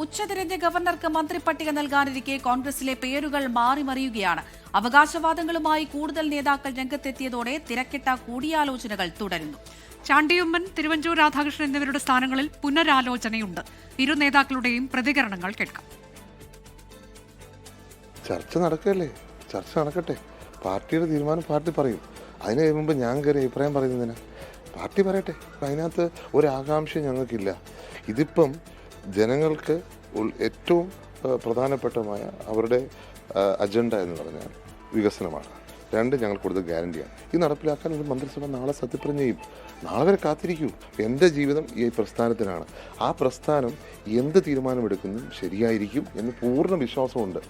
ഉച്ചതിരിഞ്ഞ് ഗവർണർക്ക് മന്ത്രിപ്പട്ടിക നൽകാനിരിക്കെ കോൺഗ്രസിലെ പേരുകൾ മാറിമറിയുകയാണ്. അവകാശവാദങ്ങളുമായി കൂടുതൽ നേതാക്കൾ രംഗത്തെത്തിയതോടെ തിരക്കിട്ട കൂടിയാലോചനകൾ തുടരുന്നു. ചാണ്ടിയുമ്മൻ, തിരുവഞ്ചൂർ രാധാകൃഷ്ണൻ എന്നിവരുടെ സ്ഥാനങ്ങളിൽ പുനരാലോചനയുണ്ട്. ഇരു നേതാക്കളുടെയും പ്രതികരണങ്ങൾ കേൾക്കാം. ചർച്ച നടക്കട്ടെ. പാർട്ടിയുടെ തീരുമാനം പാർട്ടി പറയും. അതിന് മുമ്പ് ഞാൻ കയറി അഭിപ്രായം പറയുന്നതിന് പാർട്ടി പറയട്ടെ. അതിനകത്ത് ഒരാകാംക്ഷ ഞങ്ങൾക്കില്ല. ഇതിപ്പം ജനങ്ങൾക്ക് ഏറ്റവും പ്രധാനപ്പെട്ടമായ അവരുടെ അജണ്ട എന്ന് പറഞ്ഞാൽ വികസനമാണ്. 2, ഞങ്ങൾ കൊടുത്ത ഗ്യാരണ്ടിയാണ്. ഇത് നടപ്പിലാക്കാൻ ഒരു മന്ത്രിസഭ നാളെ സത്യപ്രതിജ്ഞ ചെയ്യും. നാളെ വരെ കാത്തിരിക്കൂ. എൻ്റെ ജീവിതം ഈ പ്രസ്ഥാനത്തിനാണ്. ആ പ്രസ്ഥാനം എന്ത് തീരുമാനമെടുക്കുന്നതും ശരിയായിരിക്കും എന്ന് പൂർണ്ണ വിശ്വാസമുണ്ട്.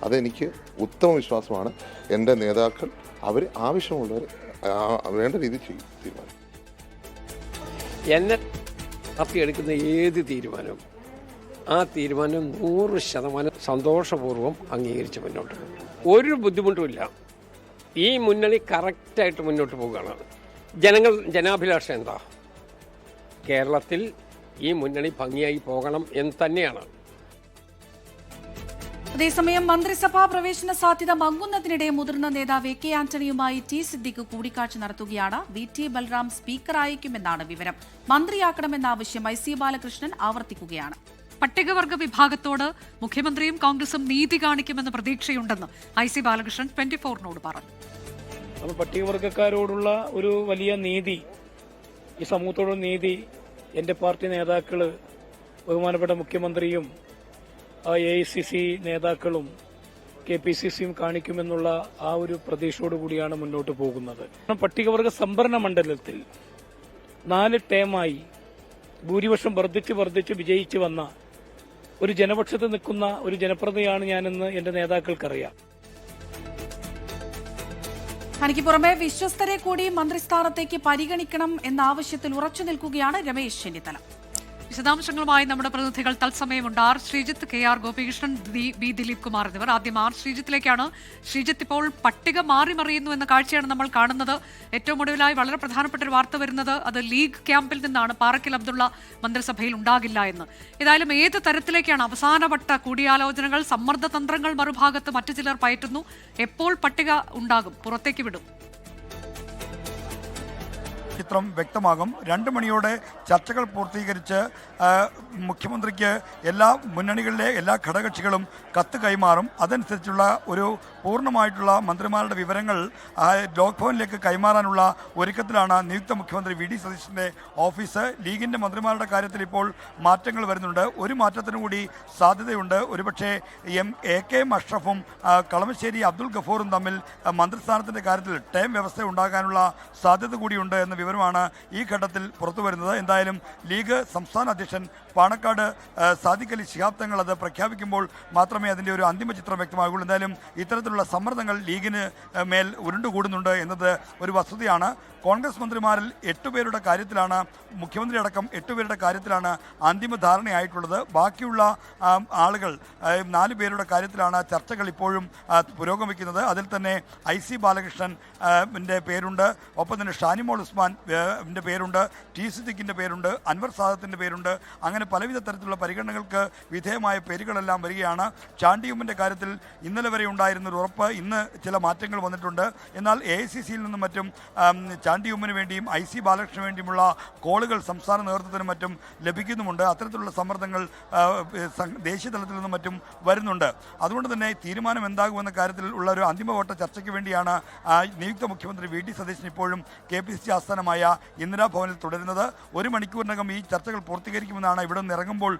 അതെനിക്ക് ഉത്തമ വിശ്വാസമാണ്. എൻ്റെ നേതാക്കൾ അവർ ആവശ്യമുള്ളവർ വേണ്ട രീതിയിൽ ചെയ്യും തീരുമാനം. എന്നെ പാർട്ടി എടുക്കുന്ന ഏത് തീരുമാനവും ആ തീരുമാനം 100% സന്തോഷപൂർവ്വം അംഗീകരിച്ച് മുന്നോട്ട് പോകും. ഒരു ബുദ്ധിമുട്ടുമില്ല. ഈ മുന്നണി കറക്റ്റായിട്ട് മുന്നോട്ട് പോവുകയാണ്. ജനാഭിലാഷം എന്താ? കേരളത്തിൽ ഈ മുന്നണി ഭംഗിയായി പോകണം എന്ന് തന്നെയാണ്. അതേസമയം മന്ത്രിസഭാ പ്രവേശന സാധ്യത മങ്ങുന്നതിനിടെ മുതിർന്ന നേതാവ് കെ ആന്റണിയുമായി ടി സിദ്ദിഖ് കൂടിക്കാഴ്ച നടത്തുകയാണ്. VT ബൽറാം സ്പീക്കർ അയക്കുമെന്നാണ് വിവരം. മന്ത്രിയാക്കണമെന്ന ആവശ്യം IC ബാലകൃഷ്ണൻ ആവർത്തിക്കുകയാണ്. പട്ടികവർഗ വിഭാഗത്തോട് മുഖ്യമന്ത്രിയും കോൺഗ്രസും നീതി കാണിക്കുമെന്ന പ്രതീക്ഷയുണ്ടെന്ന് IC ബാലകൃഷ്ണൻ 24നോട് പറഞ്ഞു. അപ്പോൾ പട്ടികവർഗക്കാരോടുള്ള ഒരു വലിയ നീതി, ഈ സമൂഹത്തോടുള്ള നീതി എൻ്റെ പാർട്ടി നേതാക്കള്, ബഹുമാനപ്പെട്ട മുഖ്യമന്ത്രിയും AICC നേതാക്കളും KPCCയും കാണിക്കുമെന്നുള്ള ആ ഒരു പ്രതീക്ഷയോടുകൂടിയാണ് മുന്നോട്ട് പോകുന്നത്. പട്ടികവർഗ സംവരണ മണ്ഡലത്തിൽ 4 ടേമായി ഭൂരിപക്ഷം വർദ്ധിച്ച് വിജയിച്ചു വന്ന ഒരു ജനപക്ഷത്ത് നിൽക്കുന്ന ഒരു ജനപ്രതിയാണ് ഞാനെന്ന് എന്റെ നേതാക്കൾക്കറിയാം. തനിക്ക് പുറമെ വിശ്വസ്തരെ കൂടി മന്ത്രിസ്ഥാനത്തേക്ക് പരിഗണിക്കണം എന്ന ആവശ്യത്തിൽ ഉറച്ചു നിൽക്കുകയാണ് രമേശ് ചെന്നിത്തല. വിശദാംശങ്ങളുമായി നമ്മുടെ പ്രതിനിധികൾ തത്സമയമുണ്ട്. R. Sreejith, KR Gopikrishnan, B. Dileep Kumar എന്നിവർ. ആദ്യം R. ശ്രീജിത്തിലേക്കാണ്. ശ്രീജിത്ത്, ഇപ്പോൾ പട്ടിക മാറിമറിയുന്നു എന്ന കാഴ്ചയാണ് നമ്മൾ കാണുന്നത്. ഏറ്റവും ഒടുവിലായി വളരെ പ്രധാനപ്പെട്ട ഒരു വാർത്ത വരുന്നത് അത് ലീഗ് ക്യാമ്പിൽ നിന്നാണ്. പാറക്കൽ അബ്ദുള്ള മന്ത്രിസഭയിൽ ഉണ്ടാകില്ല എന്ന്. ഏതായാലും ഏത് തരത്തിലേക്കാണ് അവസാനവട്ട കൂടിയാലോചനകൾ? സമ്മർദ്ദ തന്ത്രങ്ങൾ മറുഭാഗത്ത് മറ്റു ചിലർ പയറ്റുന്നു. എപ്പോൾ പട്ടിക ഉണ്ടാകും, പുറത്തേക്ക് വിടും? ചിത്രം വ്യക്തമാകും. 2 മണിയോടെ ചർച്ചകൾ പൂർത്തീകരിച്ച് മുഖ്യമന്ത്രിക്ക് എല്ലാ മുന്നണികളിലെ എല്ലാ ഘടകകക്ഷികളും കത്ത് കൈമാറും. അതനുസരിച്ചുള്ള ഒരു പൂർണ്ണമായിട്ടുള്ള മന്ത്രിമാരുടെ വിവരങ്ങൾ ലോക്ഭവനിലേക്ക് കൈമാറാനുള്ള ഒരുക്കത്തിലാണ് നിയുക്ത മുഖ്യമന്ത്രി VD സതീശൻ്റെ ഓഫീസ്. ലീഗിൻ്റെ മന്ത്രിമാരുടെ കാര്യത്തിൽ ഇപ്പോൾ മാറ്റങ്ങൾ വരുന്നുണ്ട്. ഒരു മാറ്റത്തിനു കൂടി സാധ്യതയുണ്ട്. ഒരുപക്ഷെ AK അഷ്റഫും കളമശ്ശേരി അബ്ദുൽ ഗഫൂറും തമ്മിൽ മന്ത്രിസ്ഥാനത്തിൻ്റെ കാര്യത്തിൽ ടേം വ്യവസ്ഥ ഉണ്ടാകാനുള്ള സാധ്യത കൂടിയുണ്ട് എന്ന വിവരമാണ് ഈ ഘട്ടത്തിൽ പുറത്തു വരുന്നത്. എന്തായാലും ലീഗ് സംസ്ഥാന അധ്യക്ഷൻ പാണക്കാട് സാദിഖ് അലി ശിഹാബ് തങ്ങൾ അത് പ്രഖ്യാപിക്കുമ്പോൾ മാത്രമേ അതിൻ്റെ ഒരു അന്തിമ ചിത്രം വ്യക്തമാകുള്ളൂ. എന്തായാലും ഇത്തരത്തിലുള്ള സമ്മർദ്ദങ്ങൾ ലീഗിന് മേൽ ഉരുണ്ടുകൂടുന്നുണ്ട് എന്നത് ഒരു വസ്തുതയാണ്. കോൺഗ്രസ് മന്ത്രിമാരിൽ 8 പേരുടെ കാര്യത്തിലാണ്, മുഖ്യമന്ത്രി അടക്കം 8 പേരുടെ കാര്യത്തിലാണ് അന്തിമ ധാരണയായിട്ടുള്ളത്. ബാക്കിയുള്ള ആളുകൾ 4 പേരുടെ കാര്യത്തിലാണ് ചർച്ചകൾ ഇപ്പോഴും പുരോഗമിക്കുന്നത്. അതിൽ തന്നെ IC ബാലകൃഷ്ണൻ പേരുണ്ട്, ഒപ്പം തന്നെ ഷാനിമോൾ ഉസ്മാൻ പേരുണ്ട്, ടി സിദ്ദിഖിൻ്റെ പേരുണ്ട്, അൻവർ സാദത്തിൻ്റെ പേരുണ്ട്. അങ്ങനെ പലവിധ തരത്തിലുള്ള പരിഗണനകൾക്ക് വിധേയമായ പേരുകളെല്ലാം വരികയാണ്. ചാണ്ടിയുമ്മൻ്റെ കാര്യത്തിൽ ഇന്നലെ വരെ ഉണ്ടായിരുന്നൊരു ഉറപ്പ് ഇന്ന് ചില മാറ്റങ്ങൾ വന്നിട്ടുണ്ട്. എന്നാൽ AICCയിൽ നിന്നും മറ്റും ചാണ്ടിയുമ്മന് വേണ്ടിയും IC ബാലകൃഷ്ണന് വേണ്ടിയുമുള്ള കോളുകൾ സംസ്ഥാന നേതൃത്വത്തിനും മറ്റും ലഭിക്കുന്നുമുണ്ട്. അത്തരത്തിലുള്ള സമ്മർദ്ദങ്ങൾ ദേശീയ തലത്തിൽ നിന്നും മറ്റും വരുന്നുണ്ട്. അതുകൊണ്ട് തന്നെ തീരുമാനം എന്താകുമെന്ന കാര്യത്തിൽ ഉള്ള ഒരു അന്തിമവട്ട ചർച്ചയ്ക്ക് വേണ്ടിയാണ് നിയുക്ത മുഖ്യമന്ത്രി VD സതീശൻ ഇപ്പോഴും KPCC ആസ്ഥാനമായ ഇന്ദിരാഭവനിൽ തുടരുന്നത്. 1 മണിക്കൂറിനകം ഈ ചർച്ചകൾ പൂർത്തീകരിക്കുമെന്നാണ് ഇവിടെ നിന്ന് ഇറങ്ങുമ്പോൾ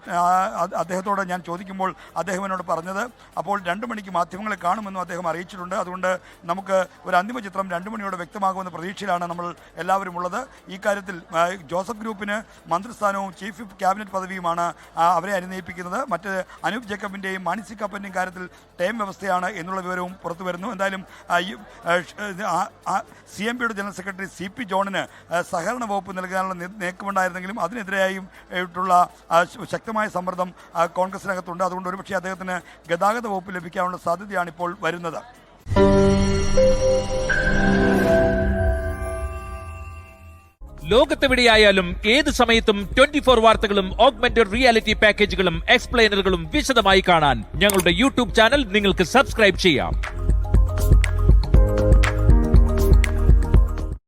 അദ്ദേഹത്തോട് ഞാൻ ചോദിക്കുമ്പോൾ അദ്ദേഹം എന്നോട് പറഞ്ഞത്. അപ്പോൾ 2 മണിക്ക് മാധ്യമങ്ങളെ കാണുമെന്നും അദ്ദേഹം അറിയിച്ചിട്ടുണ്ട്. അതുകൊണ്ട് നമുക്ക് ഒരു അന്തിമ ചിത്രം 2 മണിയോടെ വ്യക്തമാകുമെന്ന പ്രതീക്ഷയിലാണ് നമ്മൾ എല്ലാവരും ഉള്ളത്. ഈ കാര്യത്തിൽ ജോസഫ് ഗ്രൂപ്പിന് മന്ത്രിസ്ഥാനവും ചീഫ് ക്യാബിനറ്റ് പദവിയുമാണ് അവരെ അനുനയിപ്പിക്കുന്നത്. മറ്റ് അനൂപ് ജേക്കബിൻ്റെയും മാണി സി കാപ്പൻ്റെയും കാര്യത്തിൽ ടേം വ്യവസ്ഥയാണ് എന്നുള്ള വിവരവും പുറത്തു വരുന്നു. എന്തായാലും CMPയുടെ ജനറൽ സെക്രട്ടറി CP ജോണിന് സഹകരണ വകുപ്പ് നൽകാനുള്ള നീക്കമുണ്ടായിരുന്നെങ്കിലും അതിനെതിരെയായും ുള്ള ശക്തമായ സമ്മർദ്ദം കോൺഗ്രസിനകത്തുണ്ട്. അതുകൊണ്ട് ഒരുപക്ഷെ അദ്ദേഹത്തിന് ഗതാഗത വകുപ്പ് ലഭിക്കാനുള്ള സാധ്യതയാണ് ഇപ്പോൾ വരുന്നത്. ലോകത്തെവിടെയായാലും ഏത് സമയത്തും 24 വാർത്തകളും ഓഗ്മെന്റഡ് റിയാലിറ്റി പാക്കേജുകളും എക്സ്പ്ലെയിനറുകളും വിശദമായി കാണാൻ ഞങ്ങളുടെ യൂട്യൂബ് ചാനൽ നിങ്ങൾക്ക് സബ്സ്ക്രൈബ് ചെയ്യാം.